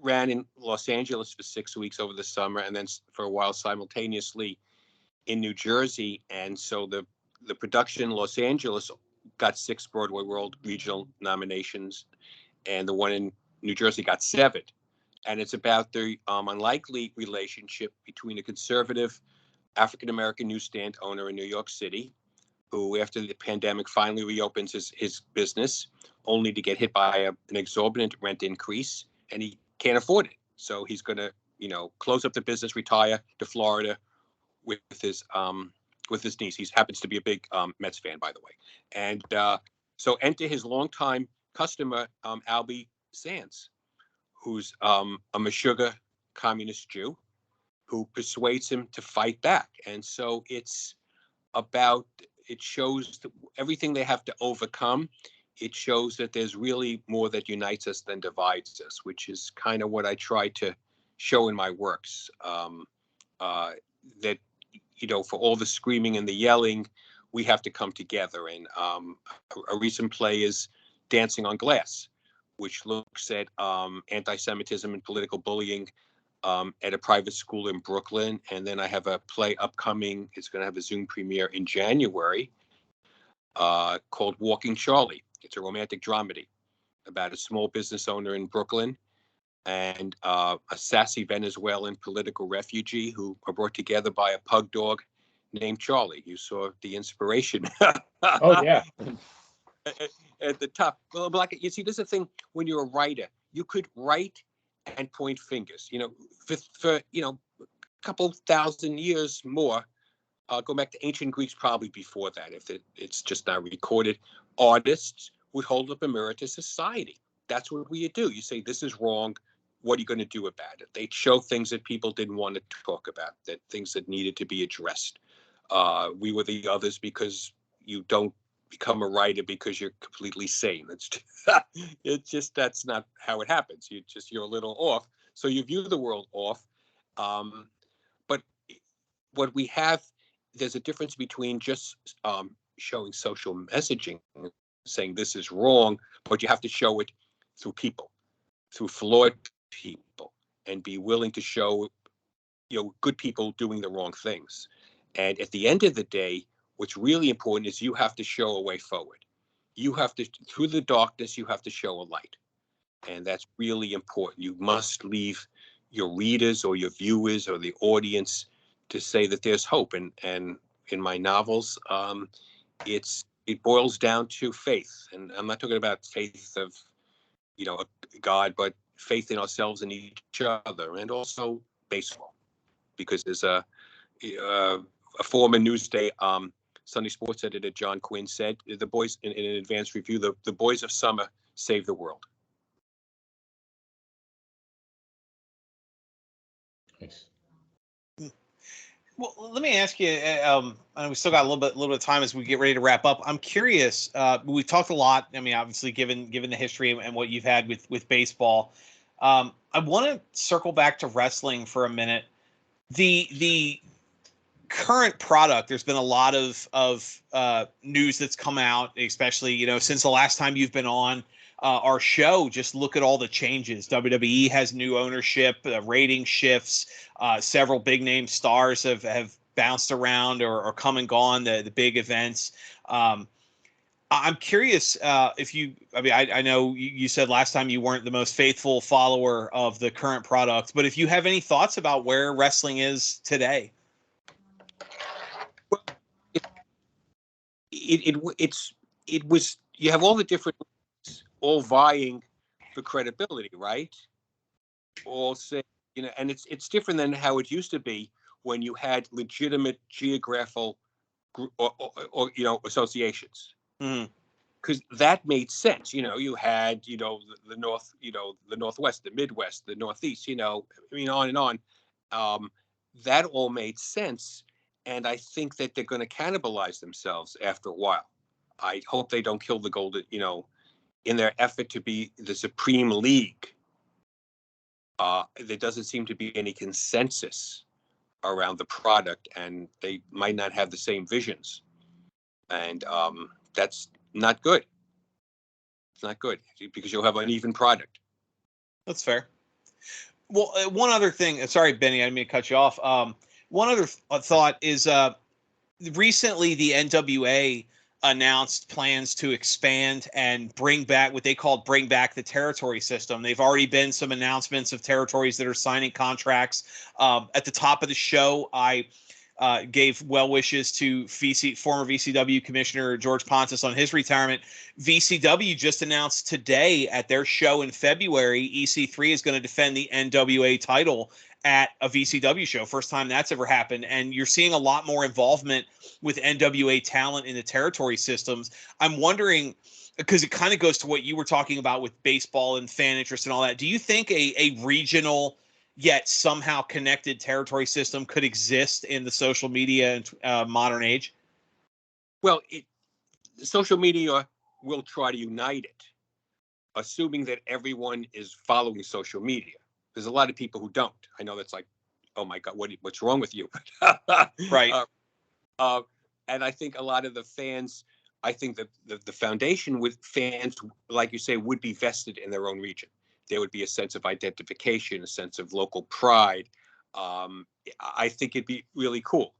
ran in Los Angeles for 6 weeks over the summer, and then for a while simultaneously in New Jersey. And so the production in Los Angeles got 6 Broadway World Regional nominations, and the one in New Jersey got 7. and it's about the unlikely relationship between a conservative African-American newsstand owner in New York City, who after the pandemic finally reopens his business, only to get hit by an exorbitant rent increase, and he can't afford it. So he's going to, close up the business, retire to Florida with his niece. He happens to be a big Mets fan, by the way. And so enter his longtime customer, Albie Sands, who's a Meshuggah communist Jew who persuades him to fight back. And so it shows everything they have to overcome. It shows that there's really more that unites us than divides us, which is kind of what I try to show in my works. That, for all the screaming and the yelling, we have to come together. And a recent play is Dancing on Glass, which looks at anti-Semitism and political bullying at a private school in Brooklyn. And then I have a play upcoming. It's going to have a Zoom premiere in January called Walking Charlie. It's a romantic dramedy about a small business owner in Brooklyn and a sassy Venezuelan political refugee who are brought together by a pug dog named Charlie. You saw the inspiration. Oh yeah. At the top. Well, you see, this is the thing. When you're a writer, you could write and point fingers. For a couple thousand years more. Go back to ancient Greeks, probably before that, if it's just not recorded. Artists would hold up a mirror to society. That's what we do. You say, this is wrong. What are you going to do about it? They'd show things that people didn't want to talk about, things that needed to be addressed. We were the others because you don't become a writer because you're completely sane. It's just that's not how it happens. You're a little off. So you view the world off. But what we have, there's a difference between just showing social messaging, saying this is wrong, but you have to show it through people, through flawed people, and be willing to show, good people doing the wrong things. And at the end of the day, what's really important is you have to show a way forward. You have to, through the darkness, you have to show a light. And that's really important. You must leave your readers or your viewers or the audience to say that there's hope. And in my novels, it boils down to faith. And I'm not talking about faith of, God, but faith in ourselves and each other, and also baseball, because there's a former Newsday Sunday sports editor, John Quinn, said the boys in an advanced review, the boys of summer save the world. Nice. Well, let me ask you. And we still got a little bit of time as we get ready to wrap up. I'm curious. We talked a lot. I mean, obviously, given the history and what you've had with baseball, I want to circle back to wrestling for a minute. The current product. There's been a lot of news that's come out, especially since the last time you've been on our show. Just look at all the changes. WWE has new ownership, rating shifts. Several big name stars have bounced around or come and gone, the big events. I'm curious if you, I know you said last time you weren't the most faithful follower of the current product, but if you have any thoughts about where wrestling is today. Well, it was, you have all the different, all vying for credibility, right? All say, and it's different than how it used to be when you had legitimate geographical or associations. Because that made sense. You had the North, the Northwest, the Midwest, the Northeast. On and on. That all made sense, and I think that they're going to cannibalize themselves after a while. I hope they don't kill the golden, in their effort to be the supreme league. There doesn't seem to be any consensus around the product, and they might not have the same visions, and that's not good. It's not good because you'll have an uneven product. That's fair. Well, one other thing. Sorry, Benny, I didn't mean to cut you off. One other thought is recently the NWA announced plans to expand and bring back what they called bring back the territory system. They've already been some announcements of territories that are signing contracts. At the top of the show, I gave well wishes to former VCW Commissioner George Pontus on his retirement. VCW just announced today at their show in February, EC3 is going to defend the NWA title at a VCW show. First time that's ever happened. And you're seeing a lot more involvement with NWA talent in the territory systems. I'm wondering, because it kind of goes to what you were talking about with baseball and fan interest and all that. Do you think a regional yet somehow connected territory system could exist in the social media and modern age? Well, social media will try to unite it, assuming that everyone is following social media. There's a lot of people who don't. I know that's like, oh my God, what's wrong with you? Right. And I think a lot of the fans, I think that the foundation with fans, like you say, would be vested in their own region. There would be a sense of identification, a sense of local pride. I think it'd be really cool.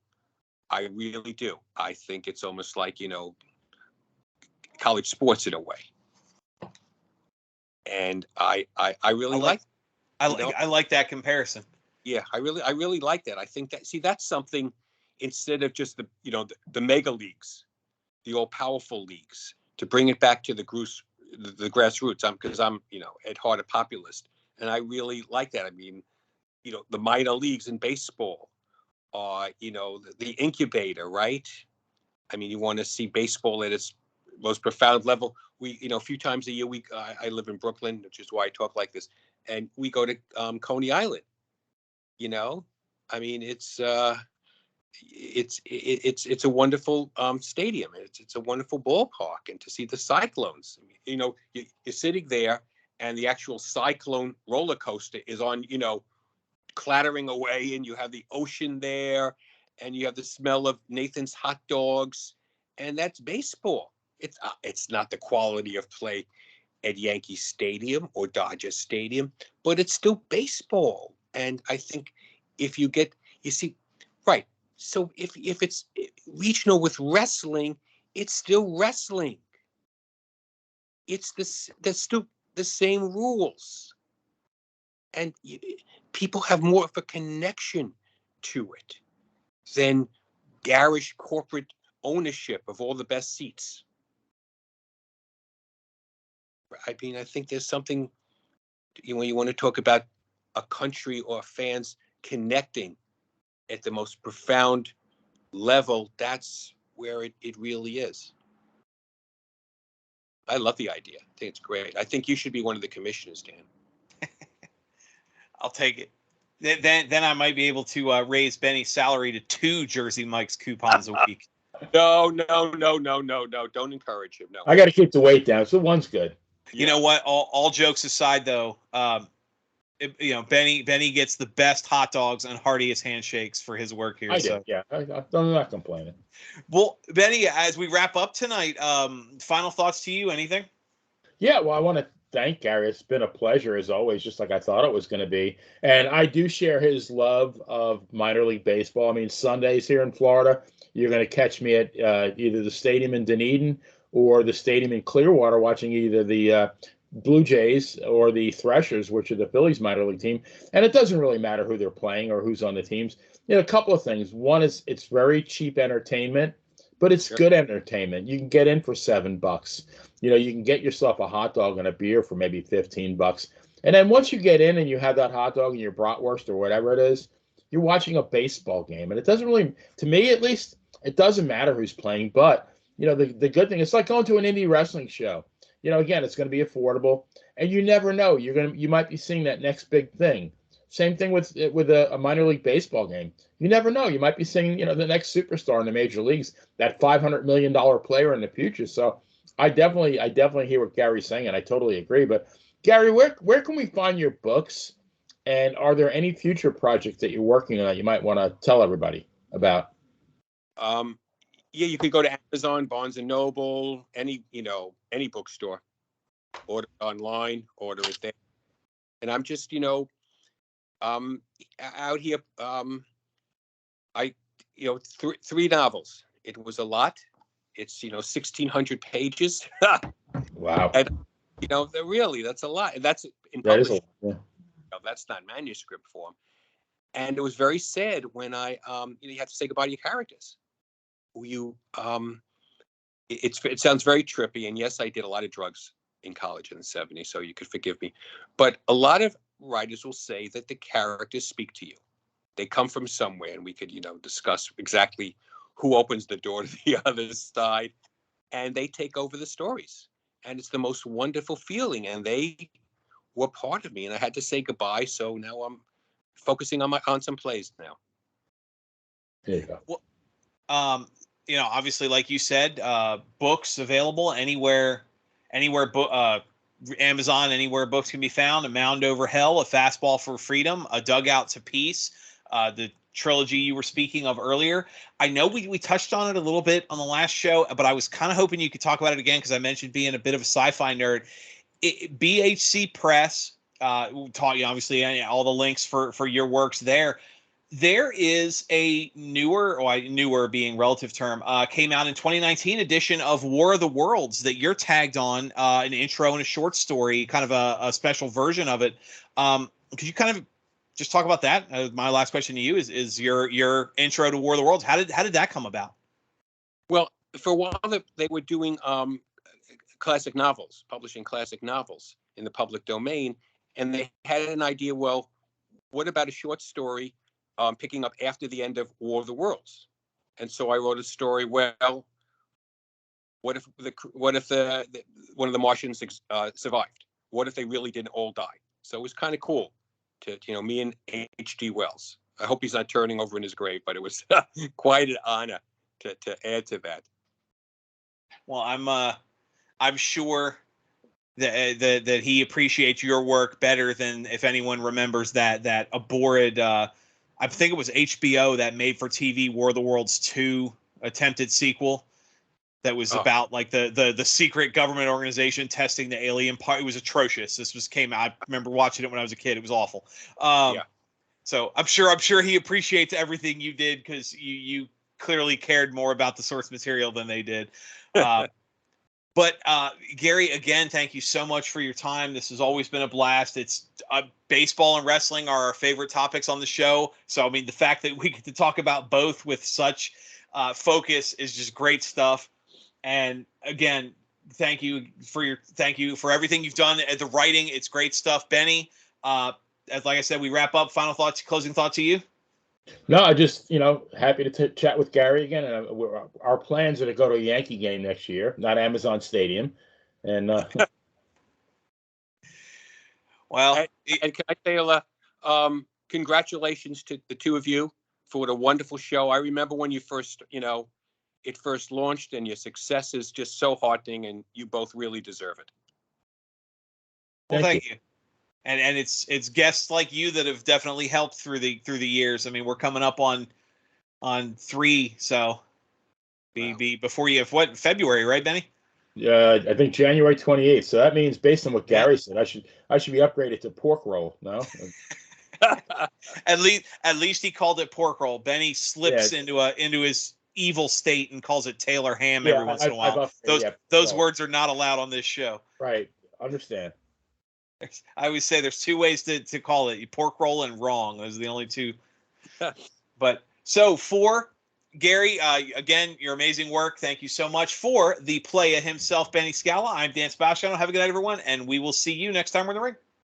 I really do. I think it's almost like, college sports in a way. And I really like I like that comparison. Yeah, I really like that. I think that's something, instead of just the mega leagues, the all powerful leagues, to bring it back to the grassroots. Because I'm at heart a populist, and I really like that. I mean, the minor leagues in baseball, the incubator, right? I mean, you want to see baseball at its most profound level. We, a few times a year, I live in Brooklyn, which is why I talk like this, and we go to Coney Island. I mean, it's a wonderful stadium. It's a wonderful ballpark, and to see the Cyclones, you're sitting there, and the actual Cyclone roller coaster is on, clattering away, and you have the ocean there, and you have the smell of Nathan's hot dogs, and that's baseball. It's not the quality of play at Yankee Stadium or Dodger Stadium, but it's still baseball. And I think if you see, right. So if it's regional with wrestling, it's still wrestling. It's still the same rules. And people have more of a connection to it than garish corporate ownership of all the best seats. I mean, I think there's something, when you want to talk about a country or fans connecting at the most profound level, that's where it really is. I love the idea. I think it's great. I think you should be one of the commissioners, Dan. I'll take it. Then I might be able to raise Benny's salary to 2 Jersey Mike's coupons a week. No. Don't encourage him. No. I got to keep the weight down, so one's good. You know what? All jokes aside, though, Benny gets the best hot dogs and heartiest handshakes for his work here. I'm not complaining. Well, Benny, as we wrap up tonight, final thoughts to you? Anything? Yeah, well, I want to thank Gary. It's been a pleasure, as always, just like I thought it was going to be. And I do share his love of minor league baseball. I mean, Sundays here in Florida, you're going to catch me at either the stadium in Dunedin or the stadium in Clearwater watching either the Blue Jays or the Threshers, which are the Phillies minor league team. And it doesn't really matter who they're playing or who's on the teams. A couple of things. One is it's very cheap entertainment, but it's good entertainment. You can get in for $7. You can get yourself a hot dog and a beer for maybe $15. And then once you get in and you have that hot dog and your bratwurst or whatever it is, you're watching a baseball game. And it doesn't really, to me at least, it doesn't matter who's playing. But, the good thing, it's like going to an indie wrestling show. Again, it's going to be affordable. And you never know. You might be seeing that next big thing. Same thing with a minor league baseball game. You never know. You might be seeing, the next superstar in the major leagues, that $500 million player in the future. So I definitely hear what Gary's saying, and I totally agree. But Gary, where can we find your books? And are there any future projects that you're working on that you might want to tell everybody about? Yeah, you could go to Amazon, Barnes and Noble, any bookstore, order it online, order it there. And I'm just, out here, I 3 novels. It was a lot, It's 1,600 pages. Wow. And really, that's a lot. That's in That is published. yeah. That's not manuscript form. And it was very sad when I, you have to say goodbye to your characters. It sounds very trippy. And yes, I did a lot of drugs in college in the 70s, so you could forgive me. But a lot of writers will say that the characters speak to you. They come from somewhere, and we could, discuss exactly who opens the door to the other side, and they take over the stories. And it's the most wonderful feeling. And they were part of me, and I had to say goodbye. So now I'm focusing on some plays now. There you go. Well, obviously, like you said, books available anywhere, Amazon, anywhere books can be found. A Mound Over Hell, A Fastball for Freedom, A Dugout to Peace, the trilogy you were speaking of earlier. I know we touched on it a little bit on the last show, but I was kind of hoping you could talk about it again because I mentioned being a bit of a sci-fi nerd. BHC Press taught you, obviously, all the links for your works there. There is a newer being relative term, came out in 2019 edition of War of the Worlds that you're tagged on, an intro and a short story, kind of a special version of it. Could you kind of just talk about that? My last question to you is your intro to War of the Worlds. How did that come about? Well, for a while they were doing classic novels, publishing classic novels in the public domain, and they had an idea. Well, what about a short story picking up after the end of War of the Worlds? And so I wrote a story. Well, what if one of the Martians survived? What if they really didn't all die? So it was kind of cool to me and H.G. Wells. I hope he's not turning over in his grave, but it was quite an honor to add to that. Well, I'm sure that he appreciates your work better than if anyone remembers that aborted. I think it was HBO that made for TV War of the Worlds 2 attempted sequel that was about like the secret government organization testing the alien part. It was atrocious. I remember watching it when I was a kid. It was awful. Yeah. So I'm sure he appreciates everything you did because you clearly cared more about the source material than they did. But Gary, again, thank you so much for your time. This has always been a blast. It's baseball and wrestling are our favorite topics on the show. So, I mean, the fact that we get to talk about both with such focus is just great stuff. And again, thank you for everything you've done at the writing. It's great stuff. Benny, as like I said, we wrap up. Final thoughts, closing thought to you. No, I just, happy to chat with Gary again. And our plans are to go to a Yankee game next year, not Amazon Stadium. And well, and can I say, congratulations to the two of you for what a wonderful show. I remember when you first, it first launched, and your success is just so heartening, and you both really deserve it. Well, thank you. And it's guests like you that have definitely helped through the years. I mean, we're coming up on 3, so be before you have what, February, right, Benny? Yeah, I think January 28th. So that means, based on what Gary said, I should be upgraded to pork roll. No. At least he called it pork roll. Benny slips into his evil state and calls it Taylor ham every once in a while. Those words are not allowed on this show. Right. Understand. I always say there's 2 ways to call it: pork roll and wrong. Those are the only 2. But so for Gary, again, your amazing work. Thank you so much. For the playa himself, Benny Scala, I'm Dan Sebastiano. Have a good night, everyone, and we will see you next time we're in the ring.